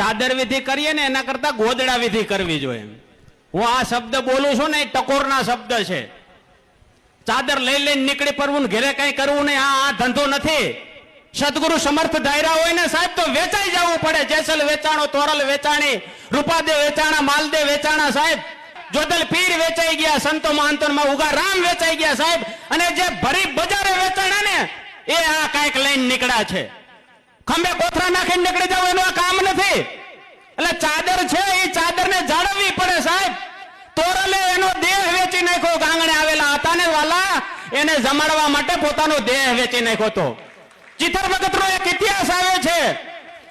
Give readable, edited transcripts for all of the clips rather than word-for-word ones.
ચાદર વિધિ કરીએ ને એના કરતા ગોદડા વિધિ કરવી જોઈએ. હું આ શબ્દ બોલું છું ને એ ટકોરના શબ્દ છે. ચાદર લઈ લઈને નીકળી પડવું ને ઘરે કઈ કરવું નહીં, આ ધંધો નથી. સદગુરુ સમર્થ ધાયરા હોય ને સાહેબ તો વેચાઈ જવું પડે. જેસલ વેચાણો, તોરલ વેચાણી, રૂપાદે વેચાણા, માલદે વેચાણા સાહેબ, જોધલ પીર વેચાઈ ગયા, સંતો મહંતો ઉગા રામ વેચાઈ ગયા સાહેબ, અને જે ભરી બજારે વેચાણા ને એ આ કઈક લઈને નીકળ્યા છે. ખંભે કોથરા નાખીને નીકળી જાવ એનું આ કામ નથી. એટલે ચાદર છે એ ચાદર ને જાળવવી પડે સાહેબ. તોરલે એનો દેહ વેચી નાખ્યો, ગાંગણે આવેલા હતા ને વાલા એને જમાડવા માટે પોતાનો દેહ વેચી નાખ્યો હતો. ચિથર વખતનો એક ઇતિહાસ આવે છે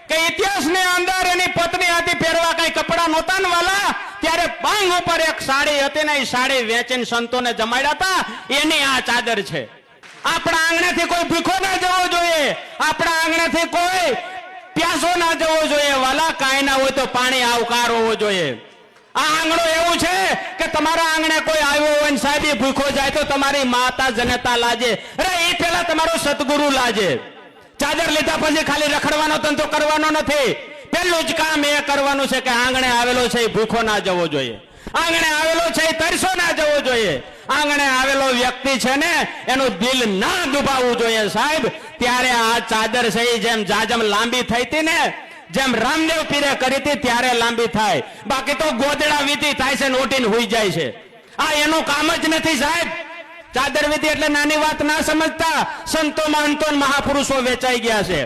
કે ઇતિહાસની અંદર એની પત્ની હતી, પહેરવા કઈ કપડા નહોતા ને વાલા, ત્યારે પાંગ ઉપર એક સાડી હતી ને એ સાડી વેચીને સંતોને જમાડ્યા હતા. એની આ ચાદર છે. આપણા આંગણેથી કોઈ ભૂખો ના જવો જોઈએ, આપણા આંગણેથી કોઈ પ્યાસો ના જવો જોઈએ વાલા. કાંઈ ના હોય તો પાણી આવકાર હોવો જોઈએ. આ આંગણો એવું છે કે તમારા આંગણે કોઈ આવ્યો હોય ને સાહેબ એ ભૂખો જાય તો તમારી માતા જનતા લાજે. અરે એ પેલા તમારો સદગુરુ લાજે. ચાદર લીધા પછી ખાલી રખડવાનો ધંધો કરવાનો નથી. પેલું જ કામ એ કરવાનું છે કે આંગણે આવેલો છે એ ભૂખો ના જવો જોઈએ, આંગણે આવેલો છે એ તરસો ના જવો જોઈએ. આંગણે આવેલો વ્યક્તિ છે ને એનું દિલ ના દુભાવવું જોઈએ સાહેબ. ત્યારે આ ચાદર છે એ જેમ જાજમ લાંબી થઈ હતી ને, જેમ રામદેવ પીરે કરી હતી ત્યારે લાંબી થાય. બાકી તો ગોદડા વિધિ થાય છે, નોટીને હુઈ જાય છે. આ એનું કામ જ નથી સાહેબ. ચાદર વિધિ એટલે નાની વાત ના સમજતા. સંતો મહંતો મહાપુરુષો વેચાઈ ગયા છે.